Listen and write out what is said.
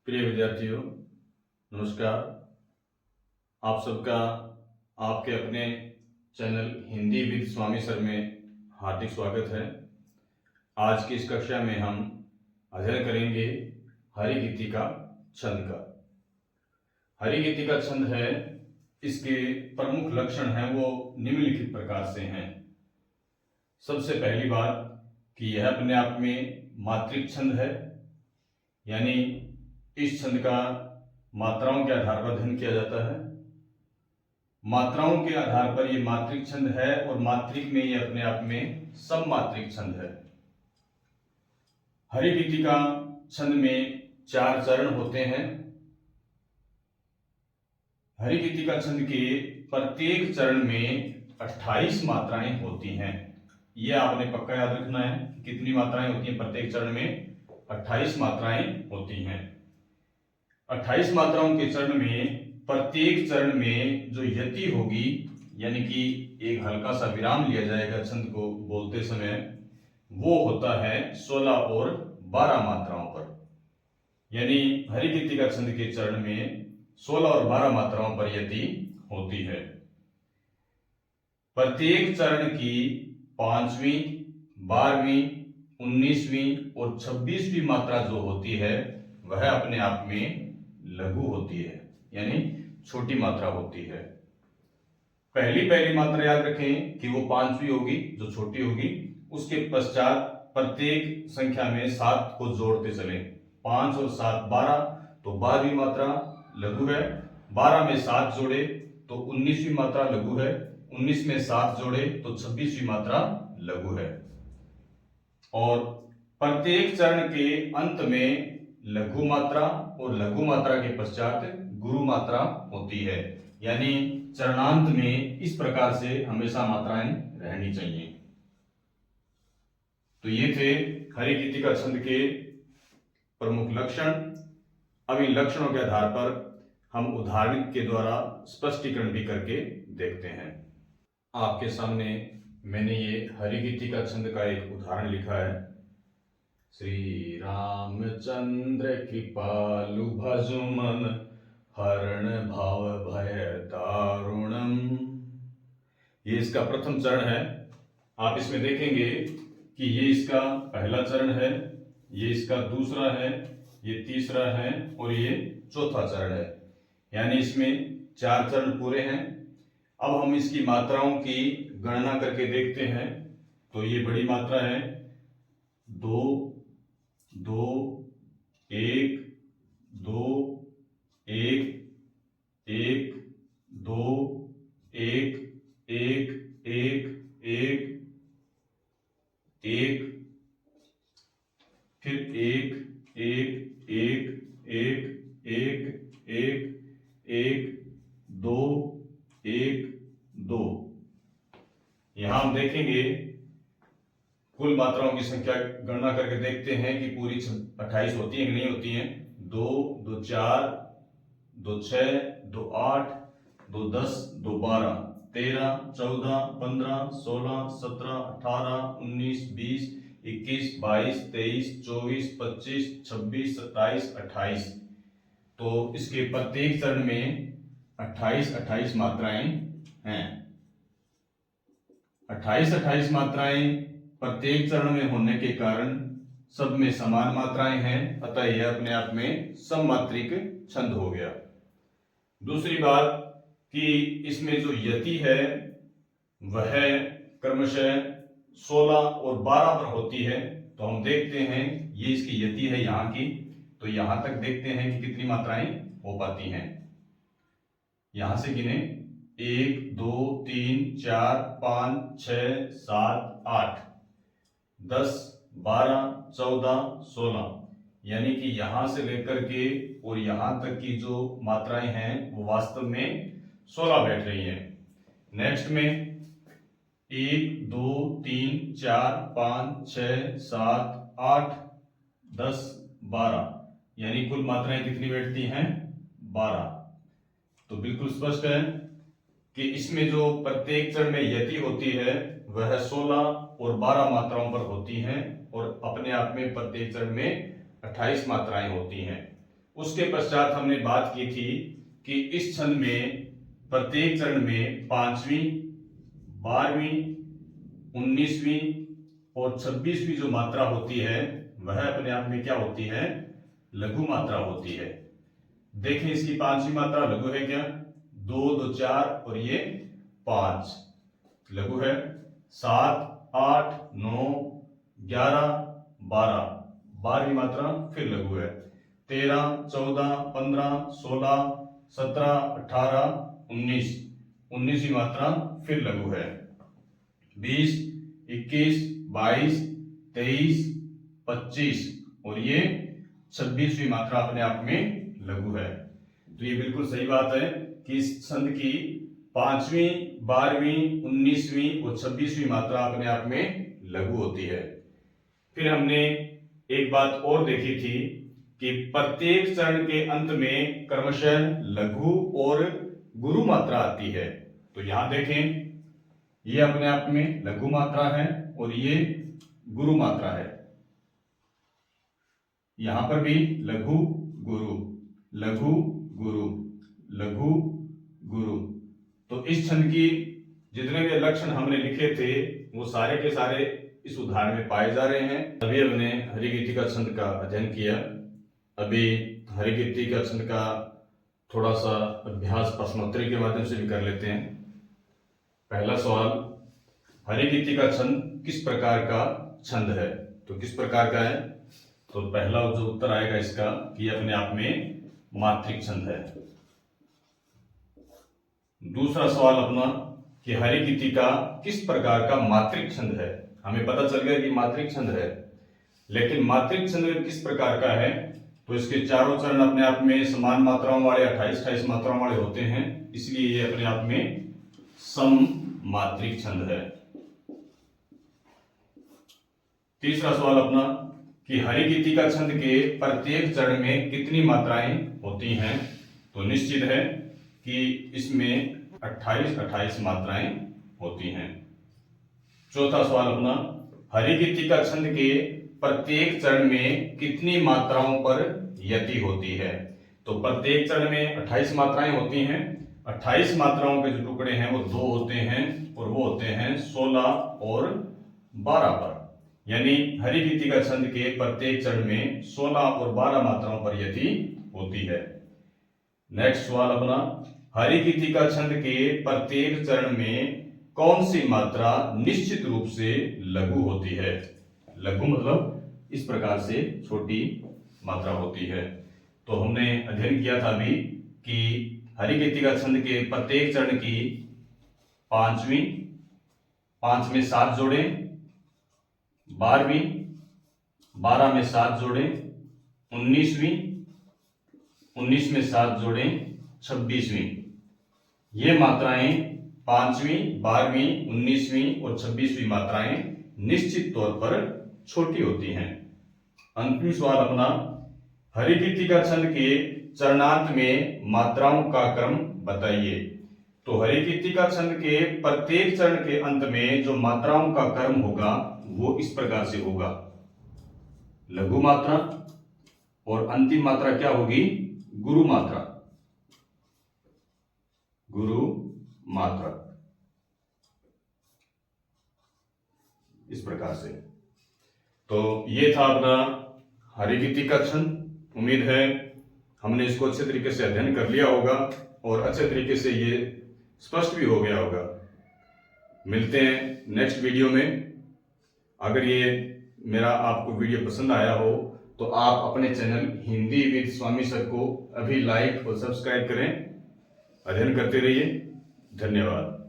प्रिय विद्यार्थियों, नमस्कार। आप सबका आपके अपने channel Hindi with Swami sir में हार्दिक स्वागत है। आज की इस कक्षा में हम अध्ययन करेंगे हरिगीतिका छंद का। हरिगीतिका छंद है, इसके प्रमुख लक्षण हैं वो निम्नलिखित प्रकार से हैं। सबसे पहली बात कि यह अपने आप में मात्रिक छंद है, यानी इस छंद का मात्राओं के आधार पर अध्ययन किया जाता है। मात्राओं के आधार पर यह मात्रिक छंद है और मात्रिक में यह अपने आप में सममात्रिक छंद है। हरिगीतिका छंद में 4 चरण होते हैं। हरिगीतिका छंद के प्रत्येक चरण में 28 मात्राएं होती हैं। यह आपने पक्का याद रखना है कि कितनी मात्राएं होती हैं प्रत्येक चरण में। 28 मात्राएं होती हैं। 28 मात्राओं के चरण में प्रत्येक चरण में जो यति होगी, यानी कि एक हल्का सा विराम लिया जाएगा छंद को बोलते समय, वो होता है 16 और 12 मात्राओं पर। यानी हरिगीतिका छंद के चरण में 16 और 12 मात्राओं पर यति होती है। प्रत्येक चरण की 5वीं, 12वीं, 19वीं और 26वीं मात्रा जो होती है वह अपने आप में लघु होती है, यानी छोटी मात्रा होती है। पहली मात्रा याद रखें कि वो 5वीं होगी, जो छोटी होगी। उसके पश्चात प्रत्येक संख्या में 7 को जोड़ते चले। 5 और 7 12, तो 12वीं मात्रा लघु है। 12 में 7 जोड़े तो 19वीं मात्रा लघु है। 19 में 7 जोड़े तो 26वीं मात्रा लघु है। और प्रत्येक चरण के अंत में लघु मात्रा और लघु मात्रा के पश्चात गुरु मात्रा होती है, यानी चरणांत में इस प्रकार से हमेशा मात्राएं रहनी चाहिए। तो ये थे हरिगीतिका छंद के प्रमुख लक्षण। अब इन लक्षणों के आधार पर हम उदाहरण के द्वारा स्पष्टीकरण भी करके देखते हैं। आपके सामने मैंने ये हरिगीतिका छंद का एक उदाहरण लिखा है। श्री रामचंद्र कृपालु भजु मन हरण भाव भय दारुणम। ये इसका प्रथम चरण है। आप इसमें देखेंगे कि ये इसका पहला चरण है, ये इसका दूसरा है, ये तीसरा है और ये चौथा चरण है। यानी इसमें 4 चरण पूरे हैं। अब हम इसकी मात्राओं की गणना करके देखते हैं। तो ये बड़ी मात्रा है 2 2 1 2 1 1 2 1 1 1 1 1, फिर 1 1 1 1 1 1 1 2 1 2। यहां हम देखेंगे कुल मात्राओं की संख्या गणना करके देखते हैं कि पूरी 28 होती है कि नहीं होती हैं। 2 2 4 2 6 2 8 2 10 2 12 13 14 15 16 17 18 19 20 21 22 23 24 25 26 27 28। तो इसके प्रत्येक चरण में 28 मात्राएं हैं। 28 मात्राएं प्रत्येक चरण में होने के कारण सब में समान मात्राएं हैं, अतः यह अपने आप में सममात्रिक छंद हो गया। दूसरी बात कि इसमें जो यति है वह क्रमशः 16 और 12 पर होती है। तो हम देखते हैं ये इसकी यति है यहाँ की, तो यहां तक देखते हैं कि कितनी मात्राएं हो पाती हैं। यहां से गिने 1 2 3 4 5 6 7 8 10 12 14 16, यानी कि यहां से लेकर के और यहां तक की जो मात्राएं हैं वो वास्तव में 16 बैठ रही हैं। नेक्स्ट में 1 2 3 4 5 6 7 8 10 12, यानी कुल मात्राएं कितनी बैठती हैं? 12। तो बिल्कुल स्पष्ट है कि इसमें जो प्रत्येक चरण में यति होती है वह 16 और 12 मात्राओं पर होती हैं और अपने आप में प्रत्येक चरण में 28 मात्राएं होती हैं। उसके पश्चात हमने बात की थी कि इस छंद में प्रत्येक चरण में 5वीं, 12वीं, 19वीं और 26वीं जो मात्रा होती है वह अपने आप में क्या होती है, लघु मात्रा होती है। देखें इसकी 5वीं मात्रा लघु है क्या, 2, 2, 4 और ये 5 लघु है। 7, 8, 9, 11, 12 12वीं मात्रा फिर लघु है। 13, 14, 15, 16, 17, 18, 19 19वीं मात्रा फिर लघु है। 20, 21, 22, 23, 25 और ये 26वीं मात्रा अपने आप में लघु है। तो ये बिल्कुल सही बात है कि इस छंद की 5वीं, 12वीं, 19वीं और 26वीं मात्रा अपने आप में लघु होती है। फिर हमने एक बात और देखी थी कि प्रत्येक चरण के अंत में क्रमशः लघु और गुरु मात्रा आती है। तो यहां देखें, ये अपने आप में लघु मात्रा है और ये गुरु मात्रा है। यहां पर भी लघु गुरु, लघु गुरु, लघु गुरु। तो इस छंद की जितने भी लक्षण हमने लिखे थे वो सारे के सारे इस उदाहरण में पाए जा रहे हैं। अभी हमने हरिगीतिका छंद का अध्ययन किया। अभी हरिगीतिका छंद का थोड़ा सा अभ्यास प्रश्नोत्तरी के माध्यम से भी कर लेते हैं। पहला सवाल, हरिगीतिका छंद किस प्रकार का छंद है? तो किस प्रकार का है? तो पहला जो उत्तर आएगा इसका कि अपने आप में मात्रिक छंद है। दूसरा सवाल अपना कि हरिगीतिका किस प्रकार का मात्रिक छंद है? हमें पता चल गया कि मात्रिक छंद है, लेकिन मात्रिक छंद किस प्रकार का है? तो इसके चारों चरण अपने आप में समान मात्राओं वाले 28 मात्राओं वाले होते हैं, इसलिए ये अपने आप में सम मात्रिक छंद है। तीसरा सवाल अपना कि हरिगीतिका छंद के प्रत्येक चरण में कितनी मात्राएं होती हैं? तो निश्चित है कि इसमें 28 मात्राएं होती हैं। चौथा सवाल अपना, हरिगीतिका छंद के प्रत्येक चरण में कितनी मात्राओं पर यति होती है? तो प्रत्येक चरण में 28 मात्राएं होती हैं। 28 मात्राओं के जो टुकड़े हैं वो 2 होते हैं और वो होते हैं 16 और 12 पर। यानी हरिगीतिका छंद के प्रत्येक चरण में 16 और 12 मात्राओं पर यति होती है। नेक्स्ट सवाल अपना, हरिगीतिका छंद के प्रत्येक चरण में कौन सी मात्रा निश्चित रूप से लघु होती है? लघु मतलब इस प्रकार से छोटी मात्रा होती है। तो हमने अध्ययन किया था अभी कि हरिगीतिका छंद के प्रत्येक चरण की 5वीं, 5 में 7 जोड़ें, 12वीं, 12 में 7 जोड़ें, 19वीं, 19 में 7 जोड़ें, 26वीं। ये मात्राएं 5वीं, 12वीं, 19वीं और 26वीं मात्राएं निश्चित तौर पर छोटी होती हैं। अंतिम सवाल अपना, हरिगीतिका छंद के चरणांत में मात्राओं का क्रम बताइए। तो हरिगीतिका छंद के प्रत्येक चरण के अंत में जो मात्राओं का क्रम होगा वो इस प्रकार से होगा। लघु मात्रा और अंतिम मात्रा क्या होगी? गुरु मात्रा। गुरु मात्रा इस प्रकार से। तो ये था अपना हरिगीतिका छंद। उम्मीद है हमने इसको अच्छे तरीके से अध्ययन कर लिया होगा और अच्छे तरीके से ये स्पष्ट भी हो गया होगा। मिलते हैं नेक्स्ट वीडियो में। अगर ये मेरा आपको वीडियो पसंद आया हो तो आप अपने channel Hindi with Swami sir को अभी लाइक और सब्सक्राइब करें। अध्ययन करते रहिए। धन्यवाद।